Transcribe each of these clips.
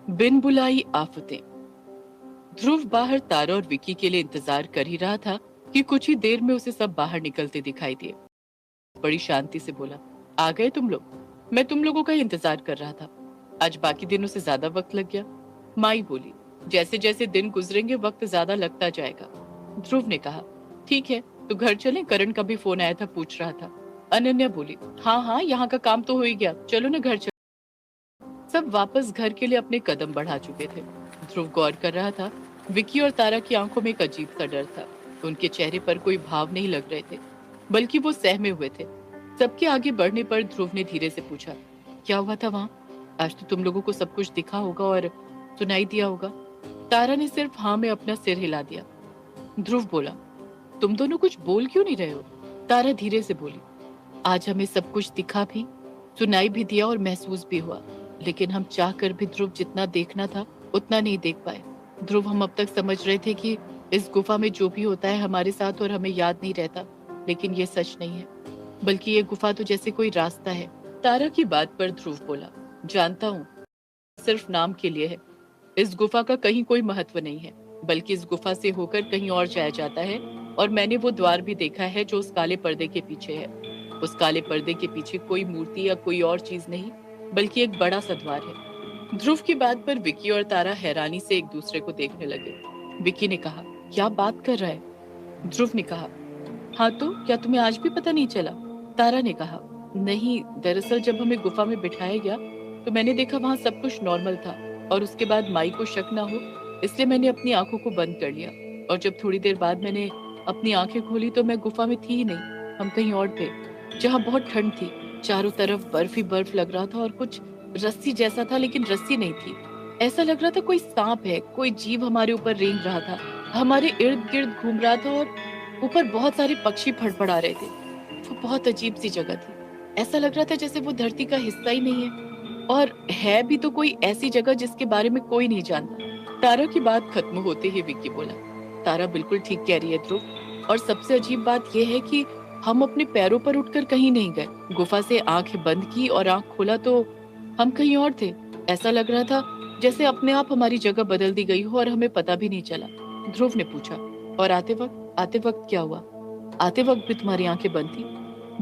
बिन बुलाई आफतें। ध्रुव बाहर तारा और विकी के लिए इंतजार कर ही रहा था कि कुछ ही देर में उसे सब बाहर निकलते दिखाई दिए। बड़ी शांति से बोला, आ गए तुम लोग? मैं तुम लोगों का ही इंतजार कर रहा था। आज बाकी दिनों से ज्यादा वक्त लग गया। माई बोली, जैसे जैसे दिन गुजरेंगे वक्त ज्यादा लगता जाएगा। ध्रुव ने कहा, ठीक है तो घर चलें, करण का भी फोन आया था, पूछ रहा था। अनन्या बोली, हाँ हाँ यहाँ का काम तो हो ही गया, चलो ना घर चलो। सब वापस घर के लिए अपने कदम बढ़ा चुके थे। ध्रुव गौर कर रहा था। विकी और तारा की आंखों में एक अजीब सा डर था। उनके चेहरे पर कोई भाव नहीं लग रहे थे, बल्कि वो सहमे हुए थे। सबके आगे बढ़ने पर ध्रुव ने धीरे से पूछा, क्या हुआ था वहां? आज तो तुम लोगों को सब कुछ दिखा होगा और सुनाई दिया होगा। तारा ने सिर्फ हाँ में अपना सिर हिला दिया। ध्रुव बोला, तुम दोनों कुछ बोल क्यों नहीं रहे हो? तारा धीरे से बोली, आज हमें सब कुछ दिखा भी, सुनाई भी दिया और महसूस भी हुआ, लेकिन हम चाह कर भी ध्रुव जितना देखना था उतना नहीं देख पाए। ध्रुव, हम अब तक समझ रहे थे कि इस गुफा में जो भी होता है हमारे साथ और हमें याद नहीं रहता, लेकिन ये सच नहीं है, बल्कि ये गुफा तो जैसे कोई रास्ता है। तारा की बात पर ध्रुव बोला, जानता हूँ, सिर्फ नाम के लिए है। इस गुफा का कहीं कोई महत्व नहीं है, बल्कि इस गुफा से होकर कहीं और जाया जाता है। और मैंने वो द्वार भी देखा है जो उस काले पर्दे के पीछे है। उस काले पर्दे के पीछे कोई मूर्ति या कोई और चीज नहीं, बल्कि एक बड़ा सा द्वार है। ध्रुव की बात पर विकी और तारा हैरानी से एक दूसरे को देखने लगे। विकी ने कहा, क्या बात कर रहा है? ध्रुव ने कहा, हाँ तो क्या तुम्हें आज भी पता नहीं चला? तारा ने कहा, नहीं, दरअसल जब हमें गुफा में बिठाया गया तो मैंने देखा वहां सब कुछ नॉर्मल था, और उसके बाद माई को शक ना हो इसलिए मैंने अपनी आंखों को बंद कर लिया। और जब थोड़ी देर बाद मैंने अपनी आंखें खोली तो मैं गुफा में थी ही नहीं, हम कहीं और थे, जहाँ बहुत ठंड थी। चारों तरफ बर्फ ही बर्फ लग रहा था और कुछ रस्सी जैसा था, लेकिन रस्सी नहीं थी। ऐसा लग रहा था कोई सांप है, कोई जीव हमारे ऊपर रेंग रहा था, हमारे इर्द गिर्द घूम रहा था, और ऊपर बहुत सारे पक्षी फड़फड़ा रहे थे। वो बहुत अजीब सी जगह थी। ऐसा लग रहा था जैसे वो धरती का हिस्सा ही नहीं है, और है भी तो कोई ऐसी जगह जिसके बारे में कोई नहीं जानता। तारा की बात खत्म होते ही विक्की बोला, तारा बिल्कुल ठीक कह रही है ध्रुव, और सबसे अजीब बात यह है कि हम अपने पैरों पर उठकर कहीं नहीं गए। गुफा से आंखें बंद की और आंख खोला तो हम कहीं और थे। ऐसा लग रहा था जैसे अपने आप हमारी जगह बदल दी गई हो और हमें पता भी नहीं चला। ध्रुव ने पूछा, और आते वक्त क्या हुआ? आते वक्त भी तुम्हारी आंखें बंद थी?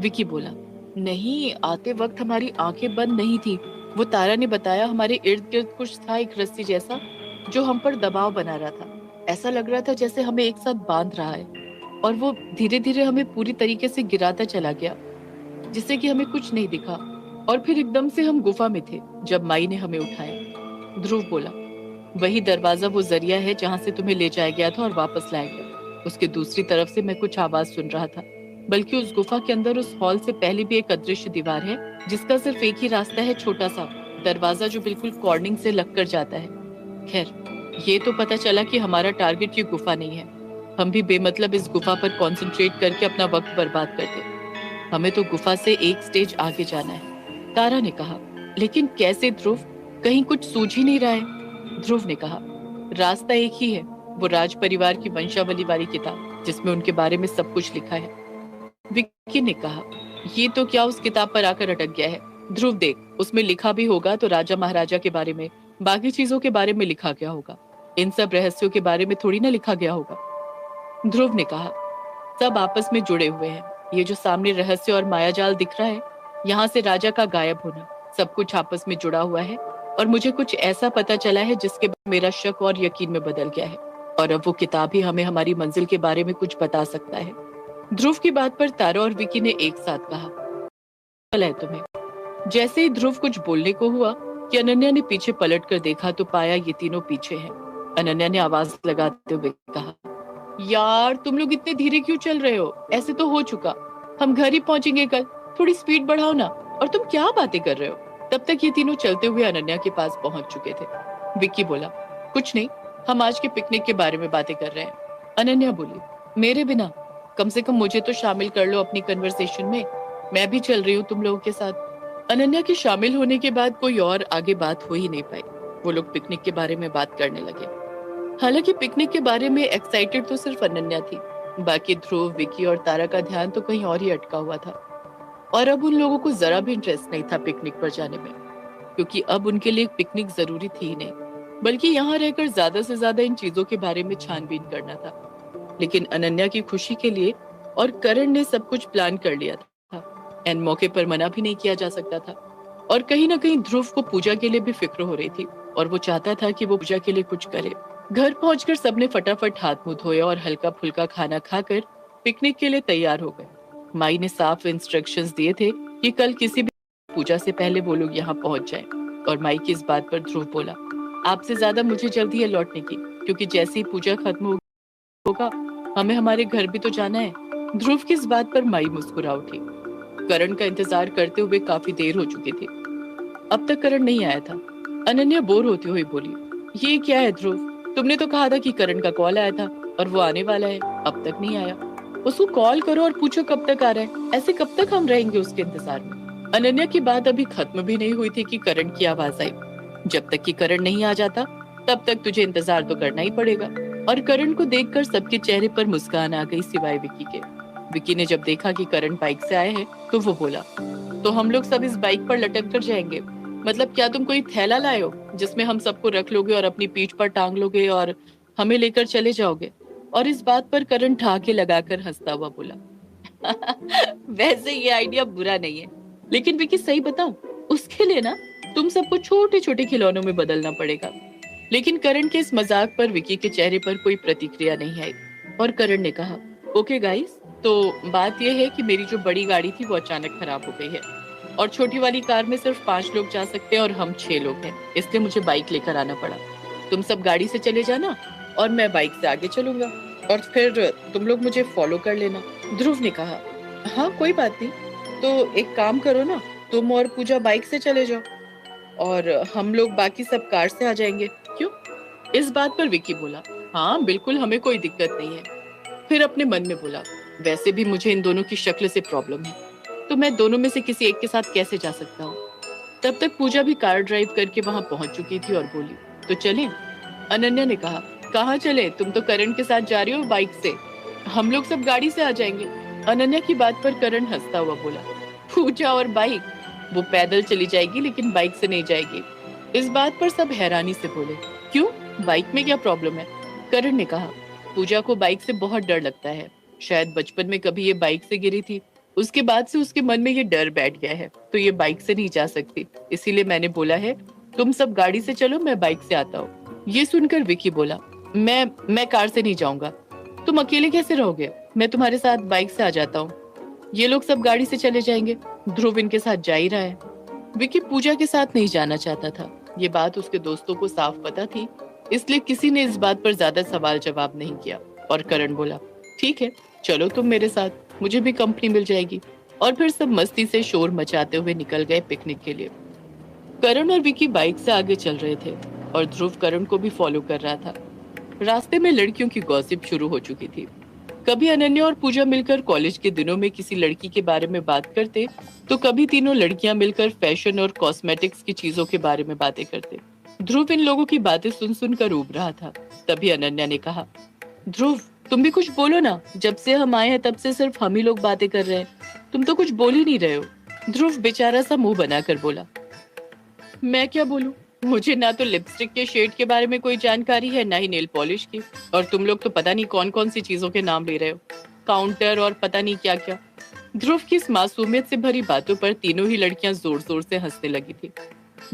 विकी बोला, नहीं, आते वक्त हमारी आंखें बंद नहीं थी। वो तारा ने बताया, हमारे इर्द गिर्द कुछ था, एक रस्सी जैसा, जो हम पर दबाव बना रहा था। ऐसा लग रहा था जैसे हमें एक साथ बांध रहा है, और वो धीरे धीरे हमें पूरी तरीके से गिराता चला गया, जिससे कि हमें कुछ नहीं दिखा। और फिर एकदम से हम गुफा में थे जब माई ने हमें उठाया। ध्रुव बोला, वही दरवाजा वो जरिया है जहां से तुम्हें ले जाया गया था और वापस लाया गया। उसके दूसरी तरफ से मैं कुछ आवाज सुन रहा था, बल्कि उस गुफा के अंदर उस हॉल से पहले भी एक अदृश्य दीवार है, जिसका सिर्फ एक ही रास्ता है, छोटा सा दरवाजा जो बिल्कुल कॉर्निंग से लगकर जाता है। खैर, ये तो पता चला कि हमारा टारगेट ये गुफा नहीं है। हम भी बेमतलब इस गुफा पर कंसंट्रेट करके अपना वक्त बर्बाद करते। हमें तो गुफा से एक स्टेज आगे जाना है। तारा ने कहा, लेकिन कैसे ध्रुव? कहीं कुछ सूझ ही नहीं रहा है। ध्रुव ने कहा, रास्ता एक ही है, वो राज परिवार की वंशावली वाली किताब जिसमें उनके बारे में सब कुछ लिखा है। विक्की ने कहा, ये तो क्या उस किताब पर आकर अटक गया है? ध्रुव देख, उसमें लिखा भी होगा तो राजा महाराजा के बारे में, बाकी चीजों के बारे में लिखा गया होगा। इन सब रहस्यों के बारे में थोड़ी ना लिखा गया होगा। ध्रुव ने कहा, सब आपस में जुड़े हुए हैं। ये जो सामने रहस्य और मायाजाल दिख रहा है, यहाँ से राजा का गायब होना, सब कुछ आपस में जुड़ा हुआ है। और मुझे कुछ ऐसा पता चला है जिसके बाद मेरा शक और यकीन में बदल गया है, और अब वो किताब ही हमें हमारी मंजिल के बारे में कुछ बता सकता है। ध्रुव की बात पर तारा और विकी ने एक साथ कहा, चला है तुम्हें? जैसे ही ध्रुव कुछ बोलने को हुआ कि अनन्या ने पीछे पलट कर देखा तो पाया ये तीनों पीछे हैं। अनन्या ने आवाज लगाते हुए कहा, यार तुम लोग इतने धीरे क्यों चल रहे हो? ऐसे तो हो चुका, हम घर ही पहुंचेंगे कल, थोड़ी स्पीड बढ़ाओ ना। और तुम क्या बातें कर रहे हो? तब तक ये तीनों चलते हुए अनन्या के पास पहुंच चुके थे। विक्की बोला, कुछ नहीं, हम आज के पिकनिक के बारे में बातें कर रहे हैं। अनन्या बोली, मेरे बिना? कम से कम मुझे तो शामिल कर लो अपनी कन्वर्सेशन में, मैं भी चल रही हूँ तुम लोगों के साथ। अनन्या के शामिल होने के बाद कोई और आगे बात हो ही नहीं पाई। वो लोग पिकनिक के बारे में बात करने लगे। हालांकि पिकनिक के बारे में एक्साइटेड तो सिर्फ अनन्या थी, बाकी ध्रुव, विकी और तारा का ध्यान तो कहीं और ही अटका हुआ था। और अब उन लोगों को जरा भी इंटरेस्ट नहीं था पिकनिक पर जाने में, क्योंकि अब उनके लिए पिकनिक जरूरी थी ही नहीं, बल्कि यहाँ रहकर ज्यादा से ज्यादा इन चीजों के बारे में छानबीन करना था। लेकिन अनन्या की खुशी के लिए और करण ने सब कुछ प्लान कर लिया था। एन मौके पर मना भी नहीं किया जा सकता था। और कहीं ना कहीं ध्रुव को पूजा के लिए भी फिक्र हो रही थी और वो चाहता था कि वो पूजा के लिए कुछ करे। घर पहुंचकर सबने फटाफट हाथ मुंह धोया और हल्का फुल्का खाना खाकर पिकनिक के लिए तैयार हो गए। माई ने साफ इंस्ट्रक्शंस दिए थे कि कल किसी भी पूजा से पहले वो लोग यहाँ पहुंच जाएं। और माई की इस बात पर ध्रुव बोला, आपसे ज्यादा मुझे जल्दी है लौटने की, क्योंकि जैसे ही पूजा खत्म होगा हमें हमारे घर भी तो जाना है। ध्रुव की इस बात पर माई मुस्कुरा उठी। करण का इंतजार करते हुए काफी देर हो चुकी थी। अब तक करण नहीं आया था। अनन्या बोर होती हुई बोली, ये क्या है ध्रुव, तुमने तो कहा था कि करण का कॉल आया था और वो आने वाला है, अब तक नहीं आया। उसको कॉल करो और पूछो कब तक आ रहा है, ऐसे कब तक हम रहेंगे उसके इंतजार में। अनन्या की बात अभी खत्म भी नहीं हुई थी कि करण की आवाज आई, जब तक कि करण नहीं आ जाता तब तक तुझे इंतजार तो करना ही पड़ेगा। और करण को देखकर सबके चेहरे पर मुस्कान आ गई सिवाय विकी के। विकी ने जब देखा कि करण बाइक से आए हैं तो वो बोला, तो हम लोग सब इस बाइक पर लटक कर जाएंगे? मतलब क्या तुम कोई थैला लाए हो जिसमें हम सबको रख लोगे और अपनी पीठ पर टांग लोगे और हमें लेकर चले जाओगे? और इस बात पर करण ठहाके लगाकर हंसता हुआ बोला, वैसे ये आइडिया बुरा नहीं है, लेकिन विकी सही बताऊं, उसके लिए ना तुम सबको छोटे छोटे खिलौनों में बदलना पड़ेगा। लेकिन करण के इस मजाक पर विकी के चेहरे पर कोई प्रतिक्रिया नहीं आई और करण ने कहा, ओके गाइस, तो बात यह है कि मेरी जो बड़ी गाड़ी थी वो अचानक खराब हो गई है और छोटी वाली कार में सिर्फ 5 लोग जा सकते हैं और हम 6 लोग हैं, इसलिए मुझे बाइक लेकर आना पड़ा। तुम सब गाड़ी से चले जाना और मैं बाइक से आगे चलूंगा और फिर तुम लोग मुझे फॉलो कर लेना। ध्रुव ने कहा, हाँ कोई बात नहीं, तो एक काम करो ना, तुम और पूजा बाइक से चले जाओ और हम लोग बाकी सब कार से आ जाएंगे, क्यों? इस बात पर विकी बोला, हाँ बिल्कुल, हमें कोई दिक्कत नहीं है। फिर अपने मन में बोला, वैसे भी मुझे इन दोनों की शक्ल से प्रॉब्लम है, तो मैं दोनों में से किसी एक के साथ कैसे जा सकता हूँ? तब तक पूजा भी कार ड्राइव करके वहां पहुंच चुकी थी और बोली, तो चलें? अनन्या ने कहा, कहाँ चले? तुम तो करण के साथ जा रही हो बाइक से, हम लोग सब गाड़ी से आ जाएंगे। अनन्या की बात पर करण हंसता हुआ बोला, पूजा और बाइक? वो पैदल चली जाएगी लेकिन बाइक से नहीं जाएगी। इस बात पर सब हैरानी से बोले, क्यों, बाइक में क्या प्रॉब्लम है? करण ने कहा, पूजा को बाइक से बहुत डर लगता है, शायद बचपन में कभी ये बाइक से गिरी थी, उसके बाद से उसके मन में ये डर बैठ गया है, तो ये बाइक से नहीं जा सकती, इसीलिए मैंने बोला है तुम सब गाड़ी से चलो, मैं बाइक से आता हूँ। ये सुनकर विकी बोला, मैं कार से नहीं जाऊंगा। तुम अकेले कैसे रहोगे? मैं तुम्हारे साथ बाइक से आ जाता हूँ, ये लोग सब गाड़ी से चले जाएंगे, ध्रुव इनके साथ जा ही रहा है। विकी पूजा के साथ नहीं जाना चाहता था, ये बात उसके दोस्तों को साफ पता थी, इसलिए किसी ने इस बात पर ज्यादा सवाल जवाब नहीं किया। और करण बोला, ठीक है चलो तुम मेरे साथ, मुझे भी कंपनी मिल जाएगी। और फिर सब मस्ती से शोर मचाते हुए निकल गए पिकनिक के लिए। करण और विकी बाइक से आगे चल रहे थे और ध्रुव करण को भी फॉलो कर रहा था। रास्ते में लड़कियों की गॉसिप शुरू हो चुकी थी। कभी अनन्या और पूजा मिलकर कॉलेज के दिनों में किसी लड़की के बारे में बात करते, तो कभी तीनों लड़कियां मिलकर फैशन और कॉस्मेटिक्स की चीजों के बारे में बातें करते। ध्रुव इन लोगों की बातें सुन सुनकर ऊब रहा था। तभी अनन्या ने कहा, ध्रुव तुम भी कुछ बोलो ना, जब से हम आए हैं तब से सिर्फ हम ही लोग बातें कर रहे हैं, तुम तो कुछ बोल ही नहीं रहे हो। ध्रुव बेचारा सा मुंह बनाकर बोला, मैं क्या बोलूं, मुझे ना तो लिपस्टिक के शेड के बारे में कोई जानकारी है, ना ही नेल पॉलिश की, और तुम लोग तो पता नहीं कौन कौन सी चीजों के नाम ले रहे हो, काउंटर और पता नहीं क्या क्या। ध्रुव की इस मासूमियत से भरी बातों पर तीनों ही लड़कियां जोर जोर से हंसने लगी थी।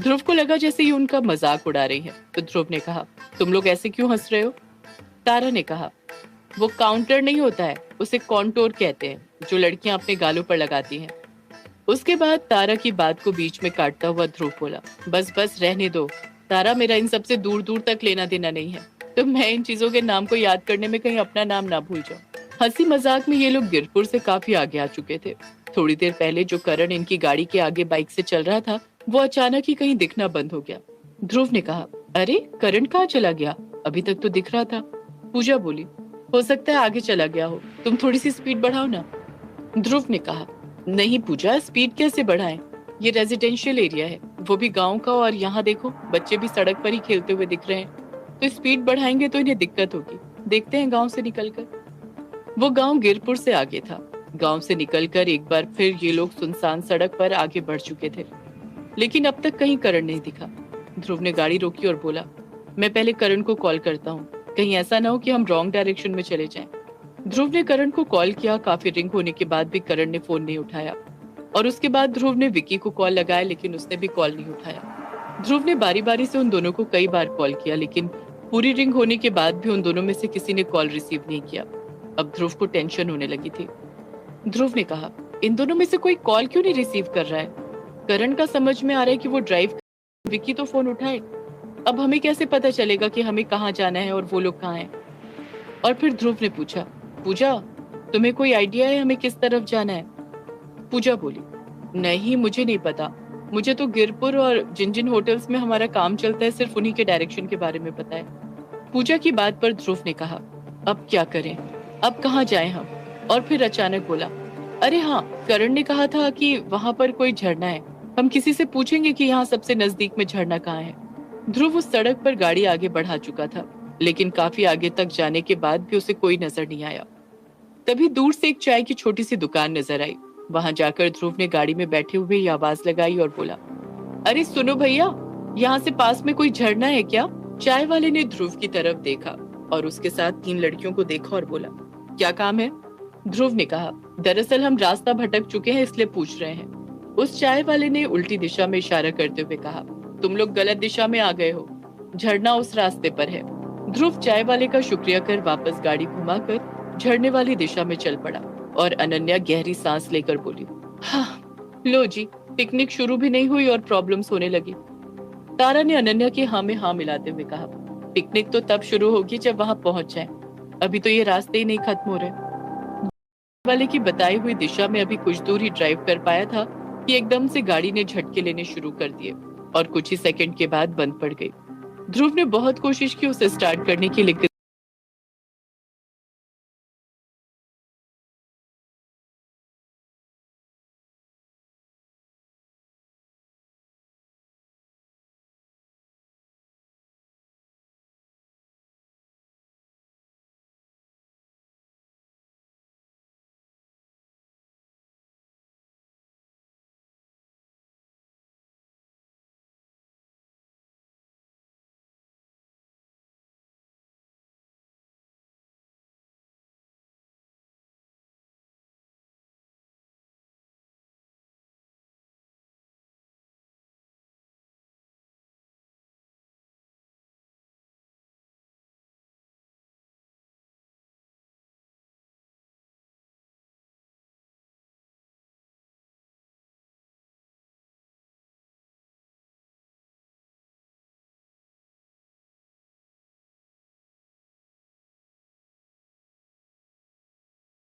ध्रुव को लगा जैसे ये उनका मजाक उड़ा रही है, तो ध्रुव ने कहा, तुम लोग ऐसे क्यों हंस रहे हो? तारा ने कहा, वो काउंटर नहीं होता है, उसे कॉन्टोर कहते हैं, जो लड़कियां अपने गालों पर लगाती हैं। उसके बाद तारा की बात को बीच में काटता हुआ ध्रुव बोला, बस बस रहने दो तारा, मेरा इन सबसे दूर दूर तक लेना देना नहीं है, तो मैं इन चीजों के नाम को याद करने में कहीं अपना नाम ना भूल जाऊं। हंसी मजाक में ये लोग गिरपुर से काफी आगे आ चुके थे। थोड़ी देर पहले जो करण इनकी गाड़ी के आगे बाइक से चल रहा था, वो अचानक ही कहीं दिखना बंद हो गया। ध्रुव ने कहा, अरे करण कहाँ चला गया, अभी तक तो दिख रहा था। पूजा बोली, हो सकता है आगे चला गया हो, तुम थोड़ी सी स्पीड बढ़ाओ ना। ध्रुव ने कहा, नहीं पूजा, स्पीड कैसे बढ़ाएं, ये रेजिडेंशियल एरिया है, वो भी गांव का, और यहाँ देखो बच्चे भी सड़क पर ही खेलते हुए दिख रहे हैं, तो स्पीड बढ़ाएंगे तो इन्हें दिक्कत होगी, देखते हैं गांव से निकलकर। वो गांव गिरपुर से आगे था। गांव से निकलकर एक बार फिर ये लोग सुनसान सड़क पर आगे बढ़ चुके थे, लेकिन अब तक कहीं करण नहीं दिखा। ध्रुव ने गाड़ी रोकी और बोला, मैं पहले करण को कॉल करता हूँ, कहीं ऐसा ना हो कि हम रॉन्ग डायरेक्शन में चले जाएं। ध्रुव ने करण को कॉल किया। काफी रिंग होने के बाद भी करण ने फोन नहीं उठाया और उसके बाद ध्रुव ने विकी को कॉल लगाया, लेकिन उसने भी कॉल नहीं उठाया। ध्रुव ने बारी बारी से उन दोनों को कई बार कॉल किया, लेकिन पूरी रिंग होने के बाद भी उन दोनों में से किसी ने कॉल रिसीव नहीं किया। अब ध्रुव को टेंशन होने लगी थी। ध्रुव ने कहा, इन दोनों में से कोई कॉल क्यों नहीं रिसीव कर रहा है? करण का समझ में आ रहा है कि वो ड्राइव, विकी तो फोन उठाए। अब हमें कैसे पता चलेगा कि हमें कहाँ जाना है और वो लोग कहाँ हैं? और फिर ध्रुव ने पूछा, पूजा, तुम्हें कोई आइडिया है हमें किस तरफ जाना है? पूजा बोली, नहीं मुझे नहीं पता। मुझे तो गिरपुर और जिन जिन होटल्स में हमारा काम चलता है सिर्फ उन्हीं के डायरेक्शन के बारे में पता है। पूजा की बात पर ध्रुव ने कहा, अब क्या करें, अब कहाँ जाएं हम? और फिर अचानक बोला, अरे हाँ, करण ने कहा था कि वहां पर कोई झरना है, हम किसी से पूछेंगे कि यहाँ सबसे नजदीक में झरना कहाँ है। ध्रुव उस सड़क पर गाड़ी आगे बढ़ा चुका था, लेकिन काफी आगे तक जाने के बाद भी उसे कोई नजर नहीं आया। तभी दूर से एक चाय की छोटी सी दुकान नजर आई। वहां जाकर ध्रुव ने गाड़ी में बैठे हुए ही आवाज लगाई और बोला, अरे सुनो भैया, यहाँ से पास में कोई झरना है क्या? चाय वाले ने ध्रुव की तरफ देखा और उसके साथ 3 लड़कियों को देखा और बोला, क्या काम है? ध्रुव ने कहा, दरअसल हम रास्ता भटक चुके हैं इसलिए पूछ रहे हैं। उस चाय वाले ने उल्टी दिशा में इशारा करते हुए कहा, तुम लोग गलत दिशा में आ गए हो, झरना उस रास्ते पर है। ध्रुव चाय वाले का शुक्रिया कर वापस गाड़ी घुमाकर झरने वाली दिशा में चल पड़ा और अनन्या गहरी सांस लेकर बोली, हाँ लो जी, पिकनिक शुरू भी नहीं हुई और प्रॉब्लम्स होने लगी। तारा ने अनन्या की हाँ में हाँ मिलाते हुए कहा, पिकनिक तो तब शुरू होगी जब वहां पहुंच जाए, अभी तो ये रास्ते ही नहीं खत्म हो रहे। वाले की बताई हुई दिशा में अभी कुछ दूर ही ड्राइव कर पाया था कि एकदम से गाड़ी ने झटके लेने शुरू कर दिए और कुछ ही सेकंड के बाद बंद पड़ गई। ध्रुव ने बहुत कोशिश की उसे स्टार्ट करने की, लेकिन